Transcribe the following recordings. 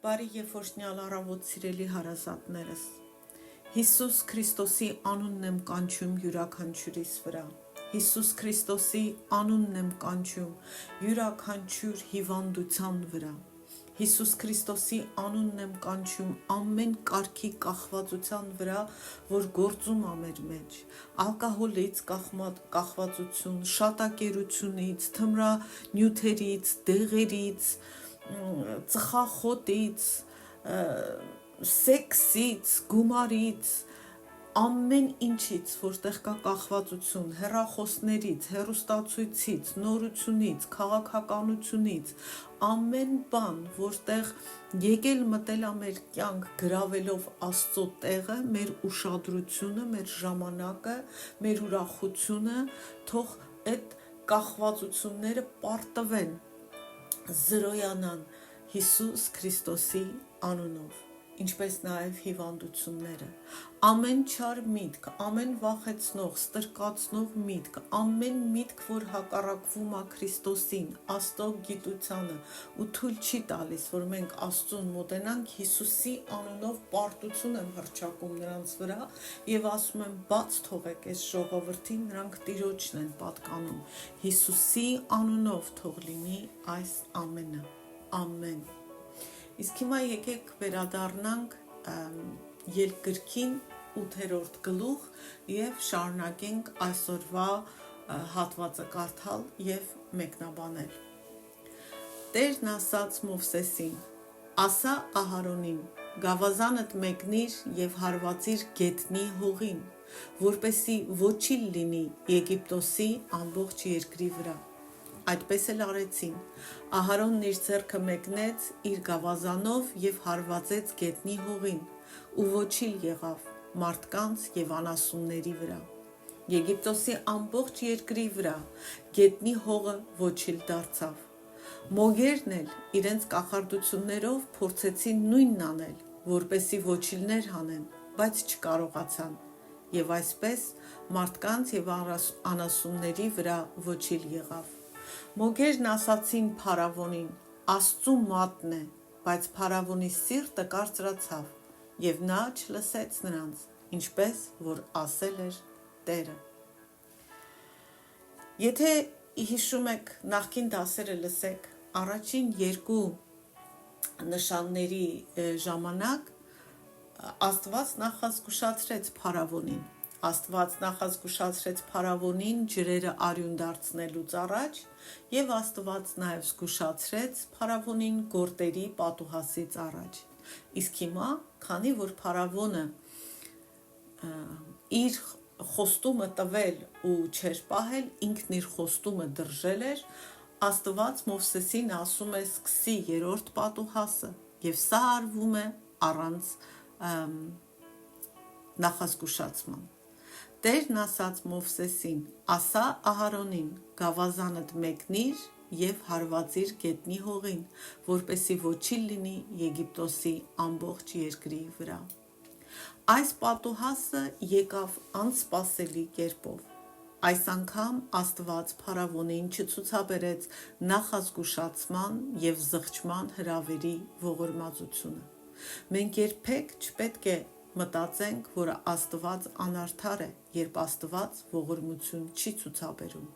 Բարի եւ օրհնյալ առավոտ սիրելի հարազատներս։ Հիսուս Քրիստոսի անունն եմ կանչում յուրաքանչյուրիս վրա։ Հիսուս Քրիստոսի անունն եմ կանչում յուրաքանչյուր հիվանդության վրա։ Հիսուս Քրիստոսի անունն եմ կանչում ամեն կարգի կախվածության վրա, որ գործում է մեր մեջ։ Ալկոհոլից կախվածություն, շատակերությունից, թմրանյութերից, դեղերից, ծխախոտից, սեքսից, գումարից, ամեն ինչից, որտեղ կա կախվածություն, հեռախոսներից, հեռուստացույցից, նորությունից, քաղաքականությունից, ամեն բան, որտեղ եկել մտել է մեր կյանք գրավելով Աստծո տեղը, մեր ուշադրությունը, մեր ժամանակը, մեր ուրախությունը, թող այդ կախվածությունները պարտվեն, զրոյանան Հիսուս Քրիստոսի անունով, ինչպես նաև հիվանդությունները, ամեն չար միտք, ամեն վախեցնող, ստրկացնող միտք, ամեն միտք, որ հակառակվում է Քրիստոսին, Աստծո գիտությանը ու թույլ չի տալիս, որ մենք Աստծուն մոտենանք, Հիսուսի անունով պարտություն եմ հռչակում նրանց վրա եւ ասում եմ բաց թողեք այս ժողովրդին, նրանք Տիրոջն են պատկանում, Հիսուսի անունով թող լինի այս ամենը, ամեն։ Իսկ հիմա եկեք վերադառնանք Ելք գրքին 8-րդ գլուխ եւ շարունակենք այսօրվա հատվածը կարդալ եւ մեկնաբանել։ Տերն ասաց Մովսեսին. ասա Ահարոնին, գավազանդ մեկնիր եւ հարվածիր գետնի հողին, որպեսի ոչիլ լինի Եգիպտոսի ամբողջ երկրի վրա։ Այդպես էլ արեցին։ Ահարոնն իր ձեռքը մեկնեց իր գավազանով եւ հարվածեց գետնի հողին, ու ոչիլ եղավ մարդկանց եւ անասունների վրա։ Եգիպտոսի ամբողջ երկրի վրա գետնի հողը ոչիլ դարձավ։ Մոգերն էլ իրենց կախարդություններով փորձեցին նույնն անել, որպեսի ոչիլներ հանեն, բայց չկարողացան, եւ այսպես մարդկանց եւ անասունների վրա ոչիլ եղավ։ Մոգերն ասացին Փարավոնին. Աստծու մատն է, բայց Փարավոնի սիրտը կարծրացավ, եւ նա չլսեց նրանց, ինչպես որ ասել էր Տերը։ Եթե հիշում եք նախկին դասերը լսեք, առաջին երկու նշանների ժամանակ Աստված նախազգուշացրեց Փարավոնին։ Աստված նախազգուշացրեց Փարավոնին ջրերը արյուն դարձնելուց առաջ եւ Աստված նաեւ զգուշացրեց Փարավոնին գորտերի պատուհասից առաջ։ Իսկ հիմա, քանի որ Փարավոնը իր խոստումը տվել ու չէր պահել, ինքն իր խոստումը դրժել էր, Աստված Մովսեսին ասում է սկսի երրորդ պատուհասը եւ սա արվում է առանց նախազգուշացման։ Տերն ասաց Մովսեսին. ասա Ահարոնին, գավազանդ մեկնիր եւ հարվածիր գետնի հողին, որպեսի ոչիլ լինի Եգիպտոսի ամբողջ երկրի վրա։ Այս պատուհասը եկավ անսպասելի կերպով։ Այս անգամ Աստված Փարավոնին չցուցաբերեց նախազգուշացման եւ զղջման հրավերի ողորմածությունը։ Մենք երբեք չպետք է մտածենք, որ Աստված անարդար է, երբ Աստված ողորմություն չի ցուցաբերում։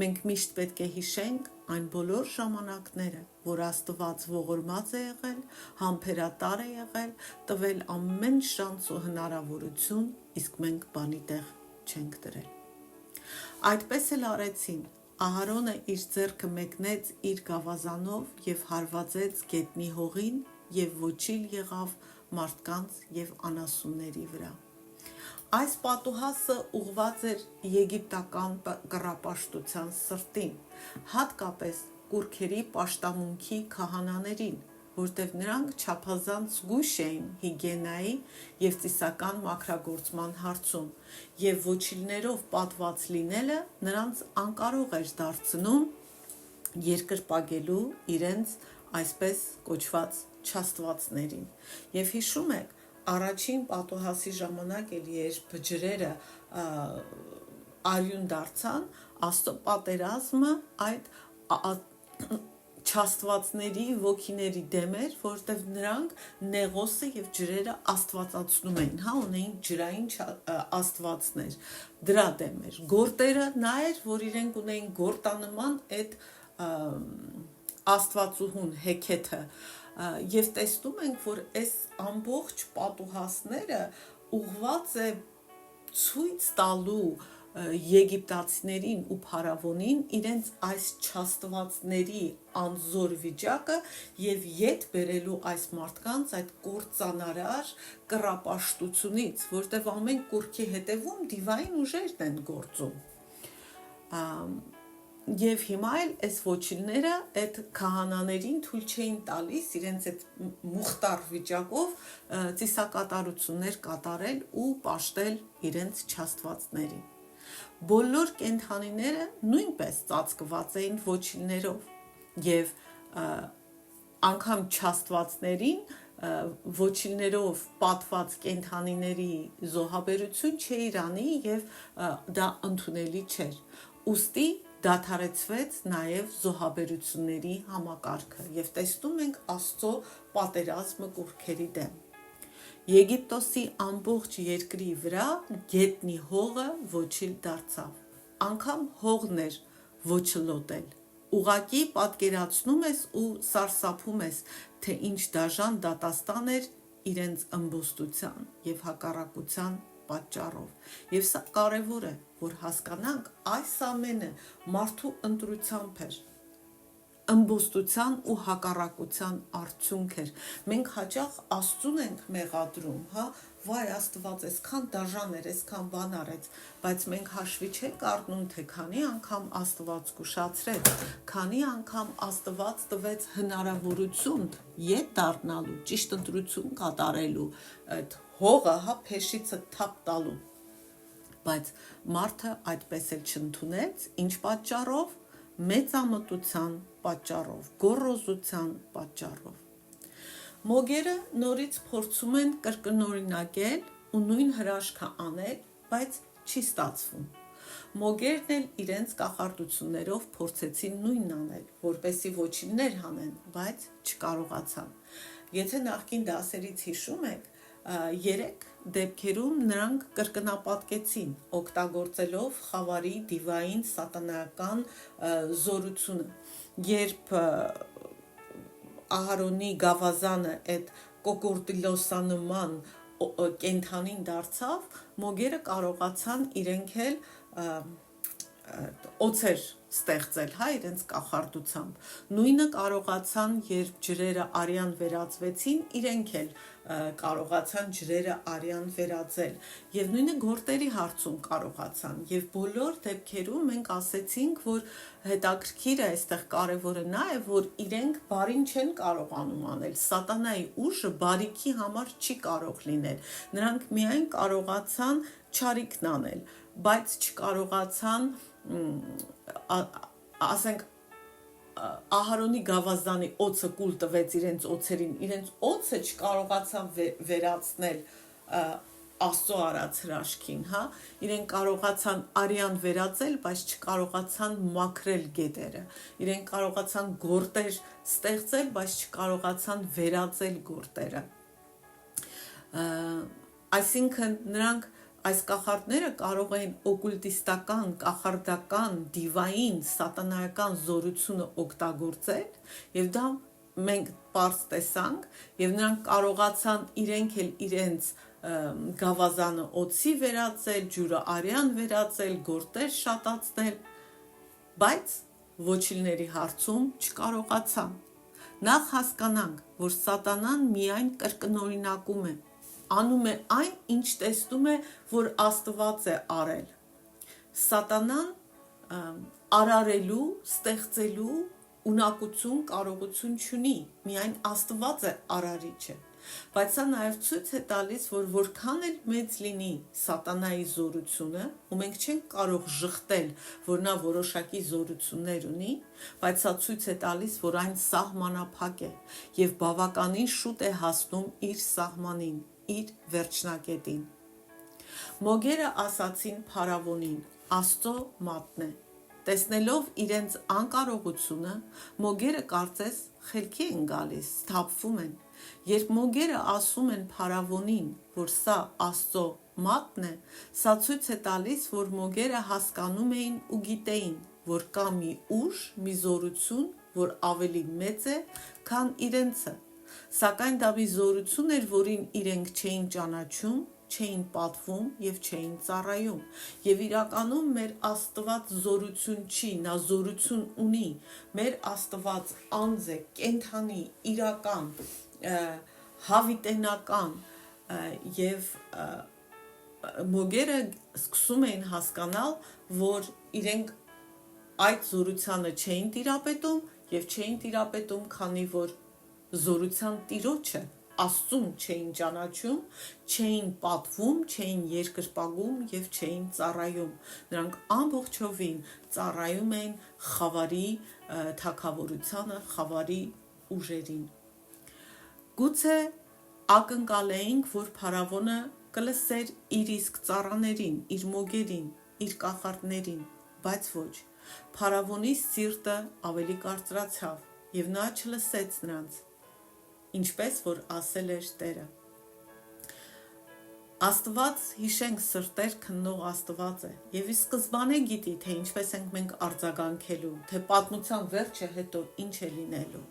Մենք միշտ պետք է հիշենք այն բոլոր ժամանակները, որ Աստված ողորմած է եղել, համբերատար է եղել, տվել ամեն շանս ու հնարավորություն, իսկ մենք բանի տեղ չենք դրել։ Այդպես էլ արեցին։ Ահարոնը իր ձեռքը մեկնեց իր գավազանով եւ հարվածեց գետնի հողին եւ ոչիլ եղավ մարդկանց եւ անասունների վրա։ Այս պատուհասը ուղղված էր եգիպտական կռապաշտության սրտին, հատկապես կուռքերի պաշտամունքի քահանաներին, որտեղ նրանք չափազանց զգույշ էին հիգիենայի եւ ծիսական մաքրագործման հարցում, եւ ոչիլներով պատված լինելը նրանց անկարող էր դարձնում երկրպագելու իրենց այսպես կոչված չաստվածներին։ Եվ հիշում եք, առաջին պատուհասի ժամանակ էլ երբ ջրերը արյուն դարձան, Աստծո պատերազմը այդ չաստվածների, ոգիների դեմ էր, որովհետև նրանք նեղոսը եւ ջրերը աստվածացնում էին, հա, ունեին ջրային աստվածներ, դրա դեմ էր։ Գորտերը նա էր, որ իրենք ունեին գորտանման այդ աստվածուհուն հեքեթը, եւ տեսնում ենք, որ այս ամբողջ պատուհասները ուղված է ցույց տալու եգիպտացիներին ու փարավոնին իրենց այս չաստվածների անզոր վիճակը եւ ետ բերելու այս մարդկանց այդ կործանարար կռապաշտությունից, որտեղ ամեն կուրքի հետևում դիվային ուժերն են գործում։ Եվ հիմա էլ այս ոչիլները այդ քահանաներին թույլ չէին տալիս իրենց այդ մուխտար վիճակով ծիսակատարություններ կատարել ու պաշտել իրենց չաստվածներին։ Բոլոր կենդանիները նույնպես ծածկված էին ոչիլներով եւ անգամ չաստվածներին ոչիլներով պատված կենդանիների զոհաբերություն չէր անի եւ դա ընդունելի չէր։ Ուստի դադարեցվեց նաև զոհաբերությունների համակարգը եւ տեսնում ենք Աստծո պատերազմը կուռքերի դեմ։ Եգիպտոսի ամբողջ երկրի վրա գետնի հողը ոչիլ դարձավ։ Անկամ հողն էր ոչլոտել։ Ուղակի պատկերացնում ես ու սարսափում ես, թե ինչ դաժան դատաստան էր իրենց ըմբոստության եւ հակառակության պատճառով։ Եվ սա կարևոր է, որ հասկանանք այս ամենը մարդու ընտրությամբ էր, ըմբոստության ու հակառակության արդյունք էր։ Մենք հաճախ Աստծուն ենք մեղադրում, հա, վայ Աստված, այսքան դաժան էր, այսքան բան արեց, բայց մենք հաշվի չենք առնում, թե քանի անգամ Աստված կուշացրեց, քանի անգամ Աստված տվեց հնարավորություն ետ դառնալու, ճիշտ ընտրություն կատարելու, այդ հողը, հա, փեշիցը թափ տալու։ Բայց մարդը այդպես էլ չընդունեց, ինչ պատճառով, մեծամտության պատճառով, գոռոզության պատճառով։ Մոգերը նորից փորձում են կրկնօրինակել ու նույն հրաշքը անել, բայց չի ստացվում։ Մոգերն էլ իրենց կախարդություններով փորձեցին նույնն անել, որպեսզի ոչիններ հանեն, բայց չկարողացան։ Եթե նախկին դասերից հիշում եք, 3 դեպքերում նրանք կրկնապատկեցին, օգտագործելով խավարի դիվային սատանայական զորությունը, երբ Ահարոնի գավազանը այդ կոկորդիլոսանման կենդանին դարձավ, մոգերը կարողացան իրենք էլ օծեր ստեղծել, հա, իրենց կախարդությամբ։ Նույնը կարողացան, երբ ջրերը արյան վերածվեցին, իրենք էլ կարողացան ջրերը արյան վերածել։ Եվ նույնը գորտերի հարցում կարողացան։ Եվ բոլոր դեպքերում մենք ասեցինք, որ հետաքրքիրը այստեղ կարևորը նա է, որ իրենք բարին չեն կարողանում անել։ Սատանայի ուժը բարիքի համար չի կարող լինել։ Նրանք միայն կարողացան չարիքն անել, բայց չկարողացան ասենք Ահարոնի գավազանի օծը կուլ տվեց իրենց օծերին, իրենց օծը չկարողացան վերացնել Աստծո արած հրաշքին, հա, իրենք կարողացան արյան վերածել, բայց չկարողացան մաքրել գետերը, իրենք կարողացան գորտեր ստեղծել, բայց չկարողացան վերածել գորտերը, այսինքն նրանք այս կախարդները կարող էին օկուլտիստական, կախարդական, դիվային, սատանայական զորությունը օգտագործել եւ դա մենք պարզ տեսանք եւ նրանք կարողացան իրենք էլ իրենց գավազանը օծի վերածել, ջուրը արյան վերածել, գորտեր շատացնել, բայց ոչիլների հարցում չկարողացան։ Նախ հասկանանք, որ սատանան միայն կրկնօրինակում է, անում է այն, ինչ տեսնում է, որ Աստված է արել։ Սատանան արարելու, ստեղծելու ունակություն, կարողություն չունի, միայն Աստված է արարիչը։ Բայց սա նաև ցույց է տալիս, որ որքան էլ մեծ լինի սատանայի զորությունը, ու մենք չենք կարող ժխտել, որ նա որոշակի զորություններ ունի, բայց սա ցույց է տալիս, որ այն սահմանափակ է եւ բավականին շուտ է հասնում իր սահմանին, իր վերջնակետին։ Մոգերը ասացին փարավոնին, Աստծո մատն է, Տեսնելով իրենց անկարողությունը, մոգերը կարծես խելքի են գալիս, սթափվում են։ Երբ մոգերը ասում են փարավոնին, որ սա Աստծո մատն է, սա ցույց է տալիս, որ մոգերը հասկանում էին ու գիտեին, որ կա մի ուժ, մի զորություն, որ ավելի մեծ է, քան իրենցը։ Սակայն դա մի զորություն էր, որին իրենք չէին ճանաչում, չէին պատվում և չէին ծառայում։ Եվ իրականում մեր Աստված զորություն չի, նա զորություն ունի։ Մեր Աստված անձ է, կենդանի, իրական, հավիտենական և մոգերը սկսում էին հասկանալ, որ իրենք այդ զորությանը չէին տիրապետում և չէին տիրապետում, քանի որ զորության տիրոջը Աստծուն չէին ճանաչում, չէին պատվում, չէին երկրպագում և չէին ծառայում։ Նրանք ամբողջովին ծառայում էին խավարի թագավորությանը, խավարի ուժերին։ Գուցե ակնկալեինք, որ փարավոնը կլսեր իր իսկ ծառաներին, իր մոգերին, իր կախարդներին, բայց ոչ։ Փարավոնի սիրտը ավելի կարծրացավ, և նա չլսեց նրանց, ինչպես որ ասել էր Տերը։ Աստված, հիշենք, սրտեր քննող Աստված է, և ի սկզբանե գիտի, թե ինչպես ենք մենք արձագանքելու, թե պատմության վերջը հետո ինչ է լինելու։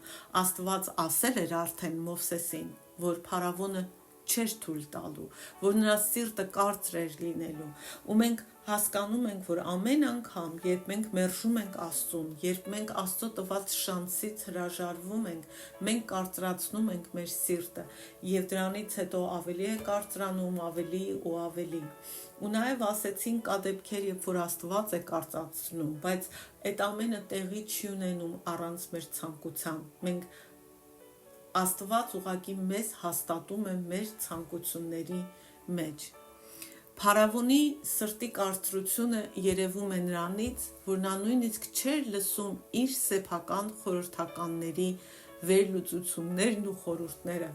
Աստված ասել էր արդեն Մովսեսին, որ փարավոնը չէր թույլ տալու, որ նրա սիրտը կարծր էր լինելու, ու մենք հասկանում ենք, որ ամեն անգամ, երբ մենք մերժում ենք Աստծուն, երբ մենք Աստծո տված շանսից հրաժարվում ենք, մենք կարծրացնում ենք մեր սիրտը, և դրանից հետո ավելի է կարծրանում, ավելի ու ավելի։ Ու նաև ասեցին, կա դեպքեր, երբ որ Աստված է կարծացնում, բայց այդ ամենը տեղի չի ունենում առանց մեր ցանկության։ Մենք Աստված ուղղակի մեզ հաստատում է մեր ցանկությունների մեջ։ Փարավոնի սրտի կարծրությունը երևում է նրանից, որ նա նույնիսկ չէր լսում իր սեփական խորհրդականների վերլուծություններն ու խորհուրդները։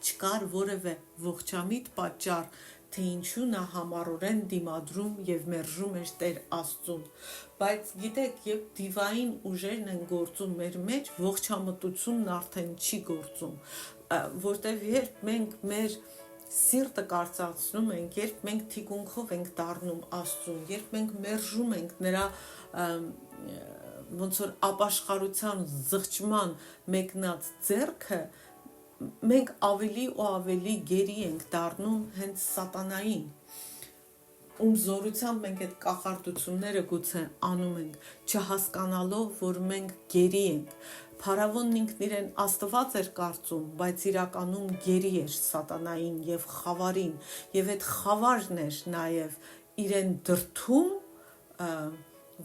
Չկար որևէ ողջամիտ պատճառ, թե ինչու նա համառորեն դիմադրում և մերժում էր Տեր Աստծուն։ Բայց գիտեք, երբ դիվային ուժերն են գործում մեր մեջ, ողջամտությունն արդեն չի գործում, որտեղ երբ մենք մեր սիրտը կարծացնում ենք, երբ մենք թիկունքով ենք դառնում Աստծուն, երբ մենք մերժում ենք նրա ոնց որ ապաշխարության զղջման մեկնած ձեռքը, մենք ավելի ու ավելի գերի ենք դառնում հենց սատանային, ում զորությամբ մենք այդ կախարդությունները գուցե անում ենք, չհասկանալով, որ մենք գերի ենք։ Փարավոնն ինքն իրեն Աստված էր կարծում, բայց իրականում գերի էր սատանային և խավարին, և այդ խավարն էր նաև իրեն դրդում,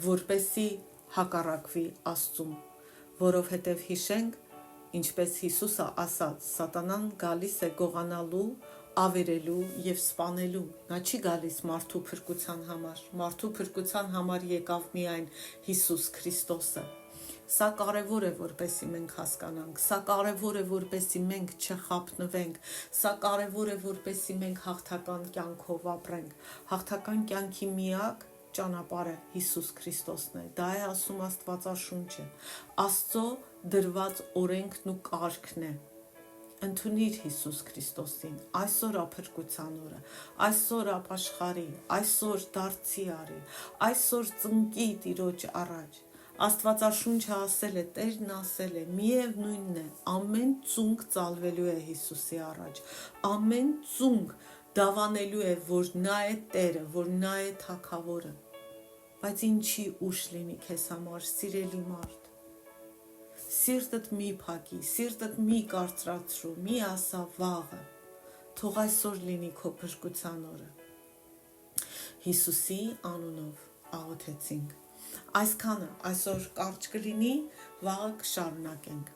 որպեսզի հակառակվի Աստծուն, որովհետև հիշենք, ինչպես Հիսուսը ասաց, սատանան գալիս է գողանալու, ավերելու և սպանելու, նա չի գալիս մարդու փրկության համար, մարդու փրկության համար եկավ միայն Հիսուս Քրիստոսը։ Սա կարևոր է, որպեսզի մենք հասկանանք, սա կարևոր է, որպեսզի մենք չխաբնվենք, սա կարևոր է, որպեսզի մենք հաղթական կյանքով ապրենք։ Հաղթական կյանքի միակ ճանապարհը Հիսուս Քրիստոսն է։ Դա է ասում Աստվածաշունչը։ Աստծո դրված օրենքն ու կարգն է։ Ընդունիր Հիսուս Քրիստոսին, այսօր ապրկության օրը, այսօր ապաշխարի, այսօր դարձի արի, այսօր ծնկի Տիրոջ առաջ։ Աստվածաշունչը ասել է, Տերն ասել է, միևնույնն է, ամեն ծունկ ծալվելու է Հիսուսի առաջ, ամեն ծունկ դավանելու է, որ նա է Տերը, որ նա է Թագավորը։ Բայց ինչի ուշ լինի քեզ համար, սիրելի մարդ։ Սիրտդ մի փակի, սիրտդ մի կարծրացրու, մի ասա վաղը, թող այսօր լինի քո փրկության օրը։ Հիսուսի անունով աղոթեցինք։ Այսքանը այսօր կարճ կլինի, վաղը կշարունակենք։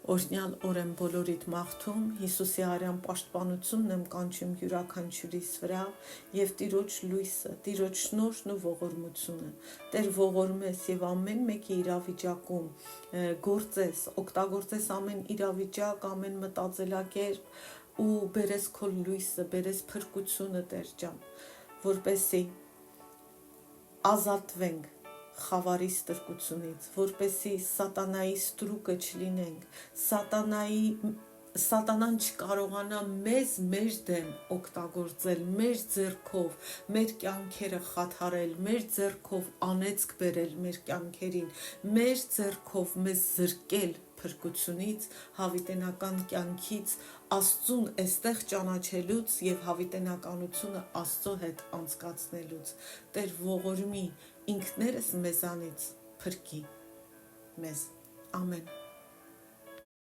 Օրհնյալ օր եմ բոլորիդ մաղթում, Հիսուսի արյան պաշտպանությունն եմ կանչում յուրաքանչյուրիս վրա և Տիրոջ լույսը, Տիրոջ շնորհն ու ողորմությունը։ Տեր ողորմես և ամեն մեկի իրավիճակում գործես, օգտագործես ամեն իրավիճակ, ամեն մտածելակերպ ու բերես քո լույսը, բերես փրկությունը, Տեր ջան, որպեսզի ազատվենք խավարի ստրկությունից, որպեսզի սատանայի ստրուկը չլինենք, Սատանան չկարողանա մեզ մեր դեմ օգտագործել, մեր ձեռքով, մեր կյանքերը խաթարել, մեր ձեռքով անեծք բերել մեր կյանքերին, մեր ձեռքով մեզ զրկել փրկությունից, հավիտենական կյանքից, Աստծուն էստեղ ճանաչելուց եւ հավիտենականությունը Աստծո հետ անցկացնելուց։ Տեր ողորմի ինքներս մեզանից փրկի մեզ։ Ամեն։